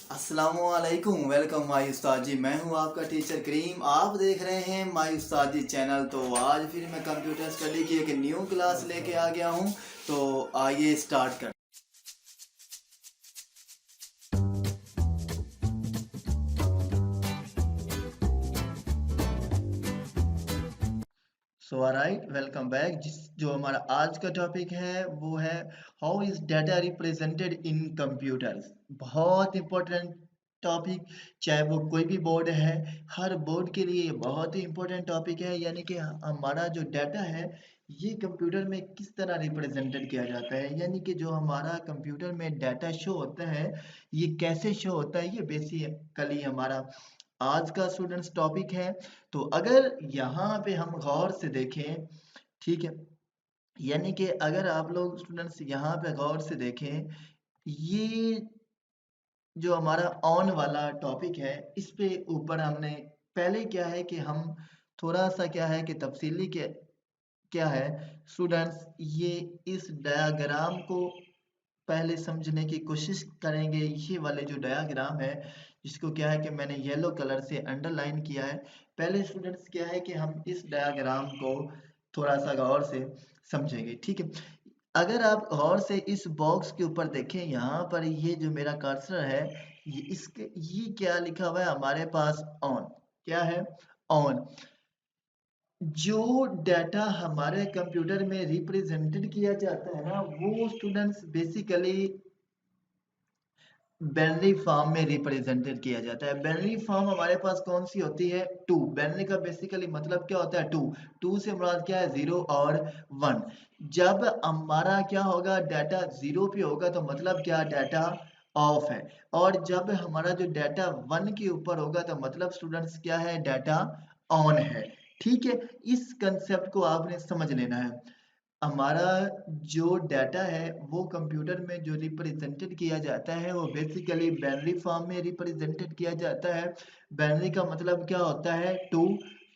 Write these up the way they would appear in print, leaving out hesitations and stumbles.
अस्सलामुअलैकुम, welcome my उस्ताद जी। मैं हूं आपका टीचर करीम। आप देख रहे हैं माई उस्ताद जी चैनल। तो आज फिर मैं कंप्यूटर स्टडी की एक न्यू क्लास लेके आ गया हूं। तो आइए स्टार्ट कर। So alright, welcome back. जो हमारा आज का टॉपिक है वो है how is data represented in computers. बहुत इंपॉर्टेंट टॉपिक, चाहे वो कोई भी बोर्ड है, हर बोर्ड के लिए बहुत ही इंपॉर्टेंट टॉपिक है। यानी कि हमारा जो डाटा है ये कंप्यूटर में किस तरह रिप्रेजेंटेड किया जाता है, यानी कि जो हमारा कंप्यूटर में डाटा शो होता है ये कैसे शो होता है, ये बेसिकली हमारा आज का स्टूडेंट्स टॉपिक है। तो अगर यहाँ पे हम गौर से देखें, ठीक है, यानी कि अगर आप लोग स्टूडेंट्स यहाँ पे गौर से देखें, ये जो हमारा ऑन वाला टॉपिक है इस पे ऊपर हमने पहले क्या है कि हम थोड़ा सा क्या है कि तफसीली के क्या है स्टूडेंट्स, ये इस डायग्राम को पहले समझने की कोशिश करेंगे। ये वाले जो डायग्राम है जिसको क्या है कि मैंने येलो कलर से अंडरलाइन किया है, पहले स्टूडेंट्स क्या है कि हम इस डायग्राम को थोड़ा सा गौर से समझेंगे, ठीक है। अगर आप गौर से इस बॉक्स के ऊपर देखें, यहाँ पर ये जो मेरा कर्सर है ये क्या लिखा हुआ है हमारे पास, ऑन। क्या है? ऑन। जो डाटा हमारे कंप्यूटर में रिप्रेजेंटेड किया जाता है ना, वो स्टूडेंट्स बेसिकली बाइनरी फॉर्म में रिप्रेजेंटेड किया जाता है। बाइनरी फॉर्म हमारे पास कौन सी होती है? टू। बाइनरी का बेसिकली मतलब क्या होता है? टू। टू से मुराद क्या है? जीरो और वन। जब हमारा क्या होगा, डाटा जीरो पे होगा तो मतलब क्या, डाटा ऑफ है। और जब हमारा जो डाटा वन के ऊपर होगा तो मतलब स्टूडेंट्स क्या है, डाटा ऑन है। ठीक है, इस कंसेप्ट को आपने समझ लेना है। हमारा जो डाटा है वो कंप्यूटर में जो रिप्रेजेंटेड किया जाता है वो बेसिकली बाइनरी फॉर्म में रिप्रेजेंटेड किया जाता है। बाइनरी का मतलब क्या होता है? टू।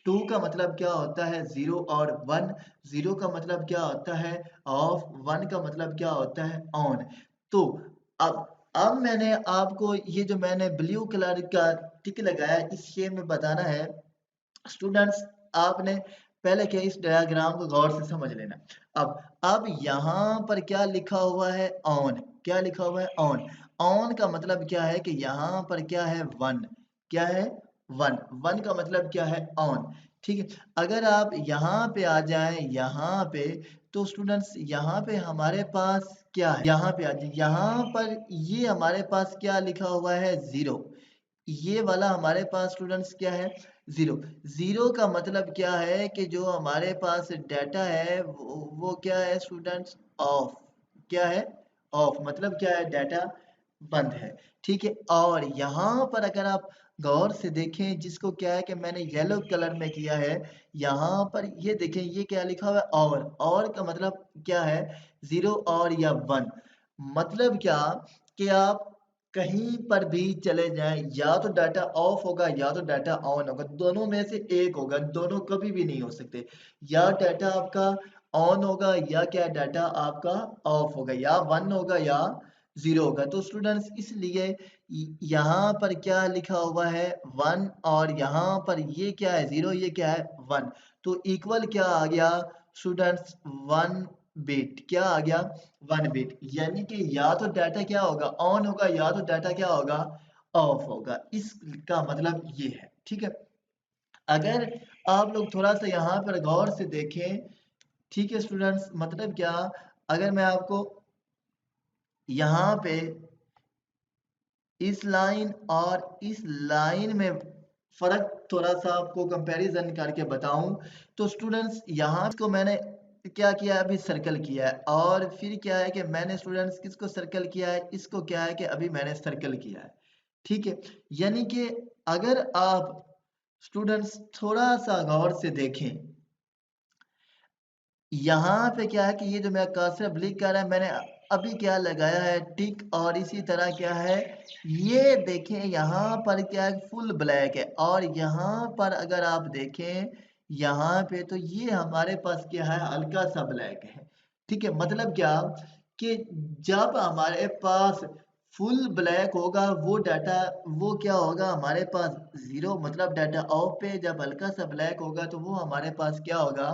टू का मतलब क्या होता है? जीरो और वन। जीरो का मतलब क्या होता है? ऑफ। वन का मतलब क्या होता है? ऑन। तो अब मैंने आपको ये जो मैंने ब्लू कलर का टिक लगाया इस में बताना है स्टूडेंट्स, आपने पहले क्या इस डायग्राम को गौर से समझ लेना। अब यहाँ पर क्या लिखा हुआ है? ऑन। क्या लिखा हुआ है? ऑन। ऑन का मतलब क्या है कि यहाँ पर क्या है? वन। क्या है? वन। वन का मतलब क्या है? ऑन। ठीक है, अगर आप यहाँ पे आ जाएं, यहाँ पे, तो स्टूडेंट्स यहाँ पे हमारे पास क्या है? यहाँ पे आ जाए, यहाँ पर ये हमारे पास क्या लिखा हुआ है? जीरो। ये वाला हमारे पास स्टूडेंट्स क्या है? जीरो। जीरो का मतलब क्या है कि जो हमारे पास डाटा है वो क्या है स्टूडेंट्स? ऑफ। क्या है? ऑफ। मतलब क्या है? डाटा बंद है। ठीक है, और यहाँ पर अगर आप गौर से देखें, जिसको क्या है कि मैंने येलो कलर में किया है, यहाँ पर ये देखें, ये क्या लिखा हुआ है? और का मतलब क्या है? जीरो और या वन। मतलब क्या कि आप कहीं पर भी चले जाएं, या तो डाटा ऑफ होगा या तो डाटा ऑन होगा, दोनों में से एक होगा, दोनों कभी भी नहीं हो सकते। या डाटा आपका ऑन होगा या क्या, डाटा आपका ऑफ होगा, या वन होगा या जीरो होगा। तो स्टूडेंट्स इसलिए यहाँ पर क्या लिखा हुआ है? वन। और यहाँ पर ये क्या है? जीरो। ये क्या है? वन। तो इक्वल क्या आ गया स्टूडेंट्स? One bit. क्या आ गया? One bit. यानी कि या तो डाटा क्या होगा? ऑन होगा, या तो डाटा क्या होगा? ऑफ होगा। इसका मतलब ये है। ठीक है, अगर आप लोग थोड़ा सा यहाँ पर गौर से देखें, ठीक है स्टूडेंट्स, मतलब क्या, अगर मैं आपको यहाँ पे इस लाइन और इस लाइन में फर्क थोड़ा सा आपको कंपैरिजन करके बताऊं, तो स्टूडेंट्स यहाँ को मैंने क्या किया है? अभी सर्कल किया है। और फिर क्या है कि मैंने स्टूडेंट्स किसको सर्कल किया है? इसको क्या है कि अभी मैंने सर्कल किया है। ठीक है, यानी कि अगर आप स्टूडेंट्स थोड़ा सा गौर से देखें, यहाँ पे क्या है कि ये जो मेरा कर्सर ब्लिंक कर रहा है, मैंने अभी क्या लगाया है? टिक। और इसी तरह क्या है, ये देखें यहाँ पर क्या है? फुल ब्लैक है। और यहाँ पर अगर आप देखें यहाँ पे, तो ये हमारे पास क्या है? हल्का सा ब्लैक है। ठीक है, मतलब क्या कि जब हमारे पास फुल ब्लैक होगा वो डाटा, वो क्या होगा हमारे पास 0, मतलब डाटा ऑफ पे जब हल्का सा ब्लैक होगा तो वो हमारे पास क्या होगा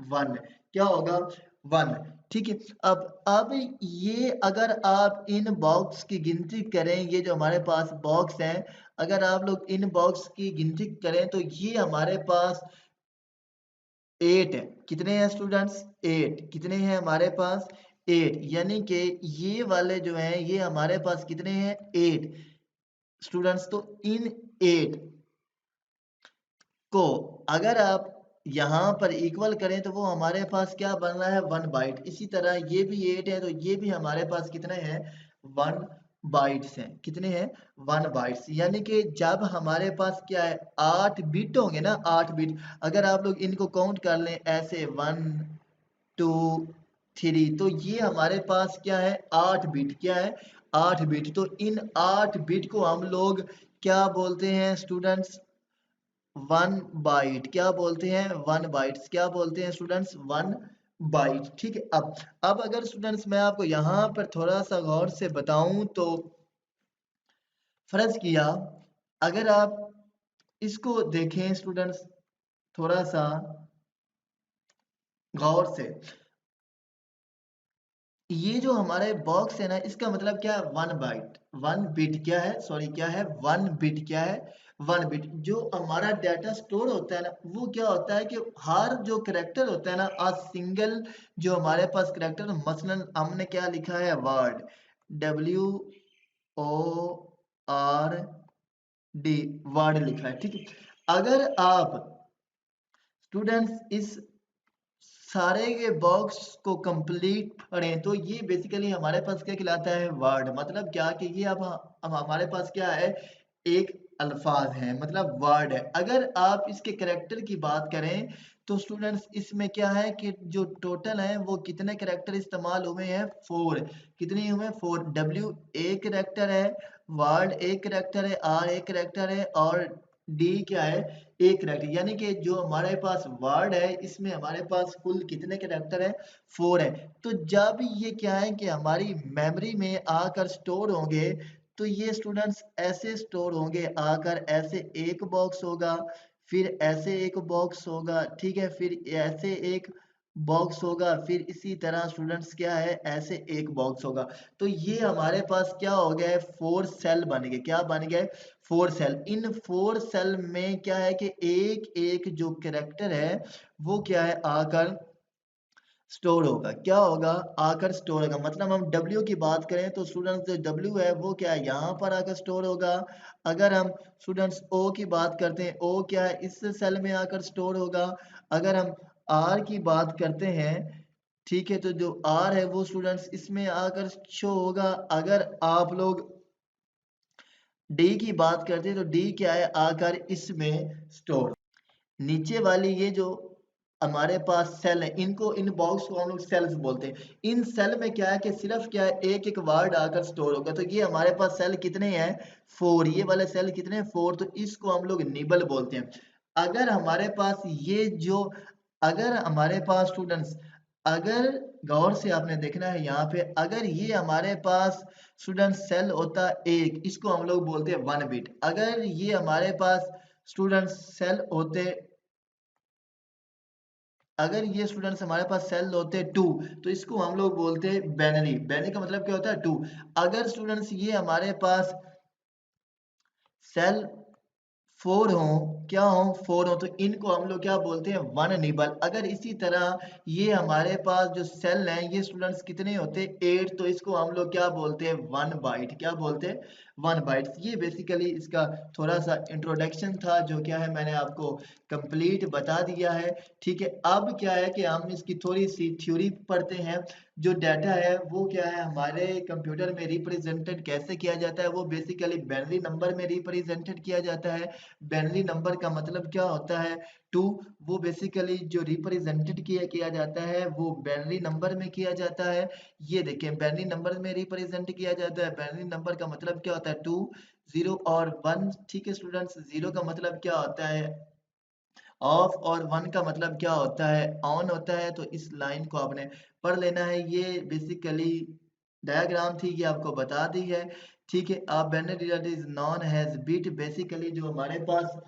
1, क्या होगा 1। ठीक है। अब ये अगर आप इन बॉक्स की गिनती करें, ये जो हमारे पास बॉक्स हैं, अगर आप लोग इन बॉक्स की गिनती करें तो ये हमारे पास 8 है। कितने हैं स्टूडेंट्स 8, कितने हैं हमारे पास 8, यानी कि ये वाले जो हैं ये हमारे पास कितने हैं 8 स्टूडेंट्स। तो इन 8 को अगर आप यहाँ पर इक्वल करें तो वो हमारे पास क्या बन रहा है 1 बाइट। इसी तरह ये भी 8 है तो ये भी हमारे पास कितने हैं 1 बाइट्स हैं। कितने हैं 1 बाइट्स, यानी कि जब हमारे पास क्या है 8 बिट होंगे ना, 8 बिट, अगर आप लोग इनको काउंट कर लें ऐसे 1 2 3, तो ये हमारे पास क्या है 8 बिट, क्या है 8 बिट। तो इन 8 बिट को हम लोग क्या बोलते हैं स्टूडेंट्स 1 बाइट, क्या बोलते हैं 1 बाइट्स, क्या बोलते हैं स्टूडेंट्स 1 बाइट। ठीक है। अब अगर स्टूडेंट्स मैं आपको यहाँ पर थोड़ा सा गौर से बताऊं तो फर्ज किया अगर आप इसको देखें स्टूडेंट्स थोड़ा सा गौर से, ये जो हमारे बॉक्स है ना इसका मतलब क्या है 1 बाइट, 1 बिट, क्या है सॉरी क्या है 1 बिट, क्या है 1 बिट। जो हमारा डाटा स्टोर होता है ना वो क्या होता है कि हर जो करेक्टर होता है ना आ सिंगल, जो हमारे पास करेक्टर, मसलन हमने क्या लिखा है वर्ड, WORD वर्ड लिखा है। ठीक है। अगर आप स्टूडेंट्स इस सारे के बॉक्स को कंप्लीट पढ़ें तो ये बेसिकली हमारे पास क्या कहलाता है वर्ड, मतलब क्या कि ये अब हमारे पास क्या है एक अल्फाज है, मतलब वर्ड है। अगर आप इसके करेक्टर की बात करें तो स्टूडेंट्स इसमें क्या है कि जो टोटल है वो कितने करेक्टर इस्तेमाल हुए हैं 4, कितने हुए 4, W एक करेक्टर है, वर्ड एक करेक्टर है, R एक करेक्टर है और डी क्या है एक करेक्टर, यानी कि जो हमारे पास वर्ड है इसमें हमारे पास कुल कितने करेक्टर है 4 है। तो जब ये क्या है कि हमारी मेमोरी में आकर स्टोर होंगे तो ये स्टूडेंट्स ऐसे स्टोर होंगे आकर, ऐसे एक बॉक्स होगा, फिर ऐसे एक बॉक्स होगा, ठीक है, फिर ऐसे एक बॉक्स होगा, फिर इसी तरह स्टूडेंट्स क्या है ऐसे एक बॉक्स होगा। तो ये हमारे पास क्या हो गया है 4 सेल बन गए, क्या बन गए 4 सेल। इन 4 सेल में क्या है कि एक एक जो कैरेक्टर है वो क्या है आकर स्टोर होगा, क्या होगा आकर स्टोर होगा। मतलब हम W की बात करें तो स्टूडेंट्स जो W है वो क्या है यहाँ पर आकर स्टोर होगा। अगर हम स्टूडेंट्स O की बात करते हैं, O क्या है इस सेल में आकर स्टोर होगा। अगर हम R की बात करते हैं, ठीक है, तो जो R है वो स्टूडेंट्स इसमें आकर शो होगा। अगर आप लोग डी की बात करते हैं तो डी क्या है आकर इसमें स्टोर। नीचे वाली ये जो हमारे पास सेल है इनको, इन बॉक्स को हम लोग सेल्स बोलते हैं। इन सेल में क्या है कि सिर्फ क्या है एक एक वर्ड आकर स्टोर होगा। तो ये हमारे पास सेल कितने हैं 4, ये वाले सेल कितने हैं 4, तो इसको हम लोग निबल बोलते हैं। अगर हमारे पास ये जो, अगर हमारे पास स्टूडेंट्स, अगर गौर से आपने देखना है यहाँ पे, अगर ये हमारे पास स्टूडेंट सेल होता एक, इसको हम लोग बोलते हैं 1 बिट। अगर ये हमारे पास स्टूडेंट सेल होते, अगर ये स्टूडेंट्स हमारे पास सेल होते 2 तो इसको हम लोग बोलते हैं बैनरी। बैनरी का मतलब क्या होता है 2। अगर स्टूडेंट्स ये हमारे पास सेल 4 हो, क्या हो 4 हो, तो इनको हम लोग क्या बोलते हैं 1 निबल। अगर इसी तरह ये हमारे पास जो सेल हैं ये स्टूडेंट्स कितने होते हैं 8, तो इसको हम लोग क्या बोलते हैं 1 बाइट, क्या बोलते हैं 1 बाइट। ये बेसिकली इसका थोड़ा सा इंट्रोडक्शन था जो क्या है मैंने आपको कंप्लीट बता दिया है। ठीक है। अब क्या है कि हम इसकी थोड़ी सी थ्योरी पढ़ते हैं। जो डाटा है वो क्या है हमारे कंप्यूटर में रिप्रेजेंटेड कैसे किया जाता है, वो बेसिकली बाइनरी नंबर में रिप्रेजेंटेड किया जाता है। बाइनरी नंबर का मतलब क्या होता है 2, वो बेसिकली जो रिप्रेजेंटेड किया जाता है वो बाइनरी नंबर में किया जाता है। ये देखें बाइनरी नंबर में रिप्रेजेंट किया जाता है। बाइनरी नंबर का मतलब क्या होता है 2 0 और 1। ठीक है स्टूडेंट्स, 0 का मतलब क्या होता है ऑफ और 1 का मतलब क्या होता है ऑन होता है। तो इस लाइन को आपने पढ़ लेना है। ये बेसिकली डायग्राम थी ये आपको बता दी है। ठीक है, अब binary digit is non has bit. Basically जो हमारे पास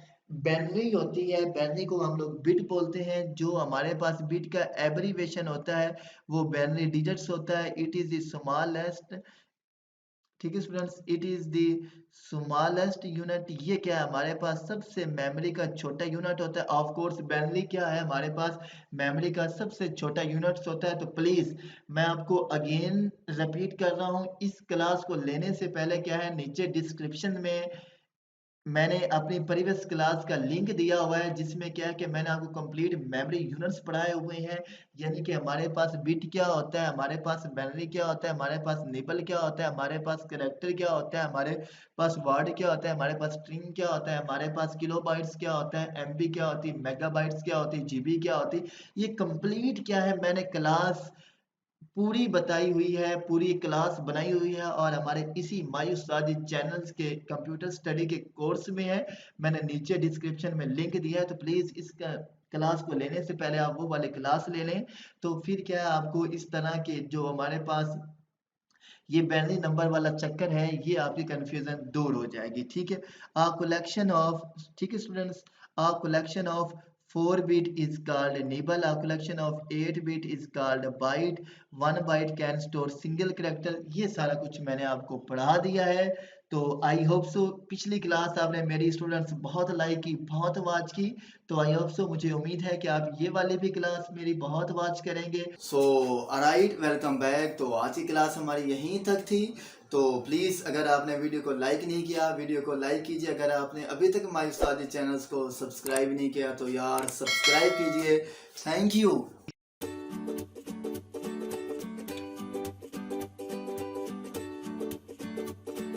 बाइनरी होती है, बाइनरी को हम लोग बिट बोलते हैं। जो हमारे पास बिट का एब्रीवेशन होता है वो बाइनरी डिजिट्स होता है। इट इज द स्मॉलेस्ट, ठीक है students, it is the smallest unit. ये क्या है, हमारे पास सबसे मेमोरी का छोटा यूनिट होता है। ऑफ कोर्स बाइनरी क्या है, हमारे पास मेमोरी का सबसे छोटा यूनिट्स होता है। तो प्लीज मैं आपको अगेन रिपीट कर रहा हूँ, इस क्लास को लेने से पहले क्या है, नीचे डिस्क्रिप्शन में मैंने अपनी प्रीवियस क्लास का लिंक दिया हुआ है, जिसमें क्या है कि मैंने आपको कंप्लीट मेमोरी यूनिट्स पढ़ाए हुए हैं। यानी कि हमारे पास बिट क्या होता है, हमारे पास बाइनरी क्या होता है, हमारे पास निबल क्या होता है, हमारे पास कैरेक्टर क्या होता है, हमारे पास वर्ड क्या होता है, हमारे पास स्ट्रिंग क्या होता है, हमारे पास किलोबाइट्स क्या होता है, एमबी क्या होती है, मेगाबाइट्स क्या होती है, जीबी क्या होती है। ये कंप्लीट क्या है, मैंने क्लास पूरी बताई हुई है, पूरी क्लास बनाई हुई है और हमारे इसी मायूस साजिद चैनल्स के कंप्यूटर स्टडी के कोर्स में है। मैंने नीचे डिस्क्रिप्शन में लिंक दिया है, तो प्लीज़ इसका क्लास को लेने से पहले आप वो वाले क्लास ले लें। तो फिर क्या है, आपको इस तरह के जो हमारे पास ये बाइनरी नंबर वाला चक्कर है, ये आपकी कंफ्यूजन दूर हो जाएगी। ठीक है, अ कलेक्शन ऑफ, ठीक है students, a collection of 4 bit is called nibble. A collection of 8 bit is called byte. 1 byte can store single character. ये सारा कुछ मैंने आपको पढ़ा दिया है। तो आई होप सो पिछली क्लास आपने मेरी स्टूडेंट्स बहुत लाइक की, बहुत वॉच की। तो आई होप सो, मुझे उम्मीद है कि आप ये वाली भी क्लास मेरी बहुत वॉच करेंगे। So alright, welcome back. तो आज की क्लास हमारी यहीं तक थी। तो प्लीज़ अगर आपने वीडियो को लाइक नहीं किया, वीडियो को लाइक कीजिए। अगर आपने अभी तक माय उस्तादी चैनल्स को सब्सक्राइब नहीं किया तो यार सब्सक्राइब कीजिए। Thank you.